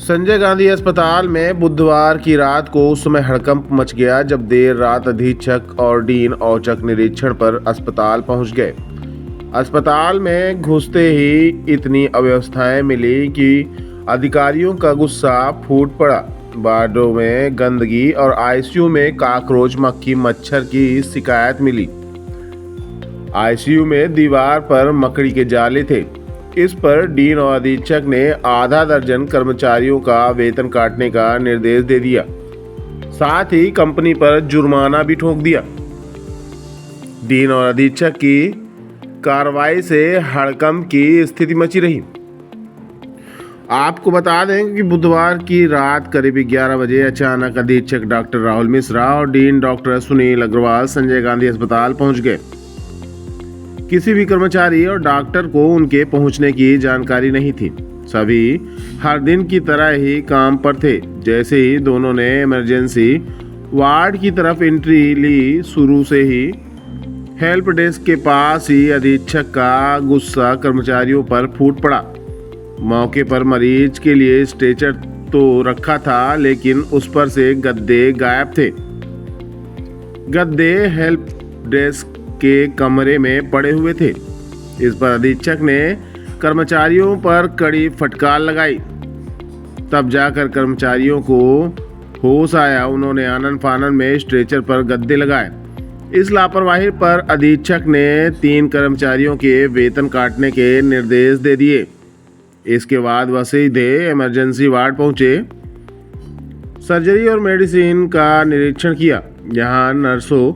संजय गांधी अस्पताल में बुधवार की रात को उस समय हड़कंप मच गया जब देर रात अधीक्षक और डीन औचक निरीक्षण पर अस्पताल पहुंच गए। अस्पताल में घुसते ही इतनी अव्यवस्थाएं मिली कि अधिकारियों का गुस्सा फूट पड़ा। वार्डों में गंदगी और आईसीयू में कॉकरोच मक्खी मच्छर की शिकायत मिली। आईसीयू में दीवार पर मकड़ी के जाले थे। इस पर डीन और अधीक्षक ने आधा दर्जन कर्मचारियों का वेतन काटने का निर्देश दे दिया। साथ ही कंपनी पर जुर्माना भी ठोक दिया। डीन और अधीक्षक की कार्रवाई से हड़कंप की स्थिति मची रही। आपको बता दें कि बुधवार की रात करीब 11 बजे अचानक अधीक्षक डॉक्टर राहुल मिश्रा और डीन डॉक्टर सुनील अग्रवाल संजय गांधी अस्पताल पहुंच गए। किसी भी कर्मचारी और डॉक्टर को उनके पहुंचने की जानकारी नहीं थी। सभी हर दिन की तरह ही काम पर थे। जैसे ही दोनों ने इमरजेंसी वार्ड की तरफ एंट्री ली, शुरू से ही हेल्प डेस्क के पास ही अधीक्षक का गुस्सा कर्मचारियों पर फूट पड़ा। मौके पर मरीज के लिए स्ट्रेचर तो रखा था, लेकिन उस पर से गद्दे गायब थे। गद्दे हेल्प डेस्क के कमरे में पड़े हुए थे। इस पर अधीक्षक ने कर्मचारियों पर कड़ी फटकार लगाई। तब जाकर कर्मचारियों को होश आया। उन्होंने आनन फानन में स्ट्रेचर पर गद्दे लगाए। इस लापरवाही पर अधीक्षक ने 3 कर्मचारियों के वेतन काटने के निर्देश दे दिए। इसके बाद वह सीधे इमरजेंसी वार्ड पहुंचे। सर्जरी और मेडिसिन का निरीक्षण किया। यहाँ नर्सों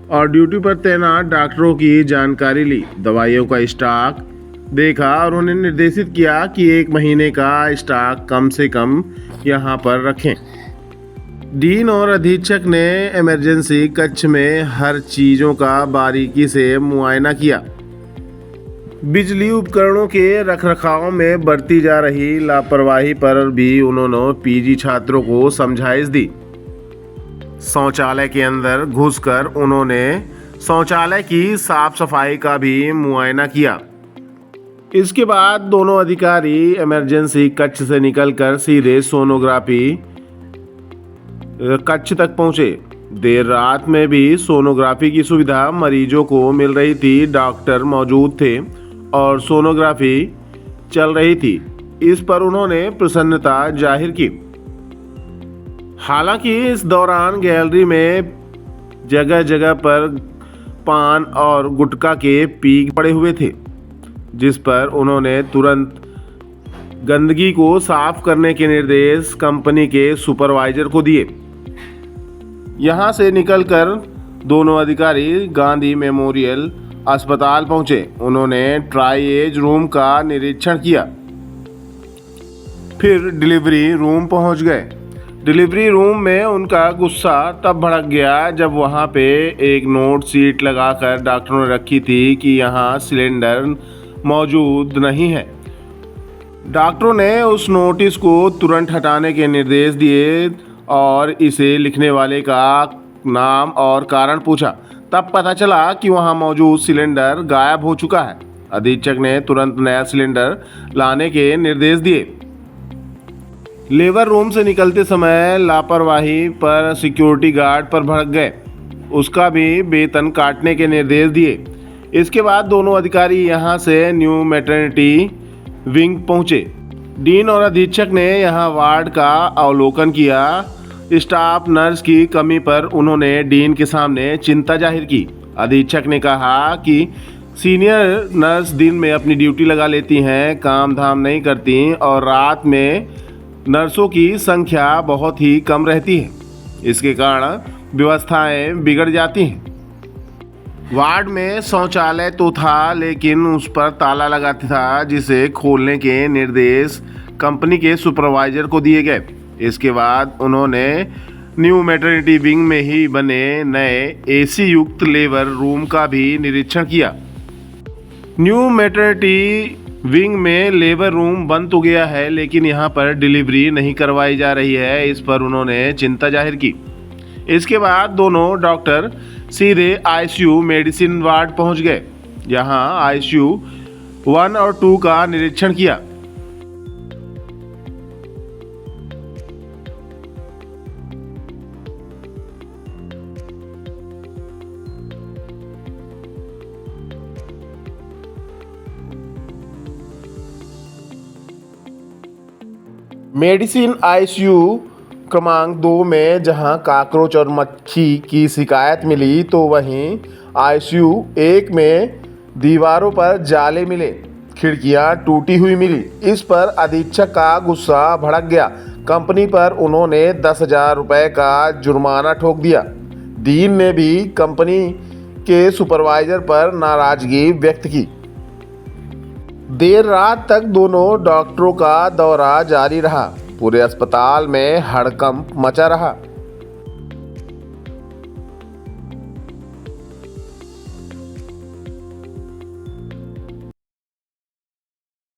और ड्यूटी पर तैनात डॉक्टरों की जानकारी ली। दवाइयों का स्टॉक देखा और उन्हें निर्देशित किया कि 1 महीने का स्टॉक कम से कम यहाँ पर रखें। डीन और अधीक्षक ने इमरजेंसी कक्ष में हर चीज़ों का बारीकी से मुआयना किया। बिजली उपकरणों के रखरखाव में बरती जा रही लापरवाही पर भी उन्होंने पीजी छात्रों को समझाइश दी। शौचालय के अंदर घुसकर उन्होंने शौचालय की साफ सफाई का भी मुआयना किया। इसके बाद दोनों अधिकारी इमरजेंसी कक्ष से निकलकर सीधे सोनोग्राफी कक्ष तक पहुंचे। देर रात में भी सोनोग्राफी की सुविधा मरीजों को मिल रही थी। डॉक्टर मौजूद थे और सोनोग्राफी चल रही थी। इस पर उन्होंने प्रसन्नता जाहिर की। हालांकि इस दौरान गैलरी में जगह जगह पर पान और गुटखा के पीक पड़े हुए थे, जिस पर उन्होंने तुरंत गंदगी को साफ करने के निर्देश कंपनी के सुपरवाइजर को दिए। यहां से निकलकर दोनों अधिकारी गांधी मेमोरियल अस्पताल पहुंचे। उन्होंने ट्राई-एज रूम का निरीक्षण किया। फिर डिलीवरी रूम पहुंच गए। डिलीवरी रूम में उनका गुस्सा तब भड़क गया जब वहां पे एक नोट शीट लगाकर डॉक्टरों ने रखी थी कि यहां सिलेंडर मौजूद नहीं है। डॉक्टरों ने उस नोटिस को तुरंत हटाने के निर्देश दिए और इसे लिखने वाले का नाम और कारण पूछा। तब पता चला कि वहां मौजूद सिलेंडर गायब हो चुका है। अधीक्षक ने तुरंत नया सिलेंडर लाने के निर्देश दिए। लेबर रूम से निकलते समय लापरवाही पर सिक्योरिटी गार्ड पर भड़क गए। उसका भी वेतन काटने के निर्देश दिए। इसके बाद दोनों अधिकारी यहां से न्यू मैटरनिटी विंग पहुंचे। डीन और अधीक्षक ने यहां वार्ड का अवलोकन किया। स्टाफ नर्स की कमी पर उन्होंने डीन के सामने चिंता जाहिर की। अधीक्षक ने कहा कि सीनियर नर्स दिन में अपनी ड्यूटी लगा लेती हैं, काम धाम नहीं करती और रात में नर्सों की संख्या बहुत ही कम रहती है। इसके कारण व्यवस्थाएं बिगड़ जाती हैं। वार्ड में शौचालय तो था, लेकिन उस पर ताला लगा था, जिसे खोलने के निर्देश कंपनी के सुपरवाइजर को दिए गए। इसके बाद उन्होंने न्यू मैटरनिटी विंग में ही बने नए एसी युक्त लेबर रूम का भी निरीक्षण किया। न्यू मैटरनिटी विंग में लेबर रूम बन तो गया है, लेकिन यहाँ पर डिलीवरी नहीं करवाई जा रही है। इस पर उन्होंने चिंता जाहिर की। इसके बाद दोनों डॉक्टर सीधे आईसीयू मेडिसिन वार्ड पहुंच गए। यहाँ आईसीयू 1 और 2 का निरीक्षण किया। मेडिसिन आईसीयू क्रमांक 2 में जहां कॉकरोच और मक्खी की शिकायत मिली, तो वहीं आईसीयू 1 में दीवारों पर जाले मिले, खिड़कियां टूटी हुई मिली। इस पर अधीक्षक का गुस्सा भड़क गया। कंपनी पर उन्होंने 10,000 रुपये का जुर्माना ठोक दिया। डीन ने भी कंपनी के सुपरवाइजर पर नाराजगी व्यक्त की। देर रात तक दोनों डॉक्टरों का दौरा जारी रहा। पूरे अस्पताल में हड़कंप मचा रहा।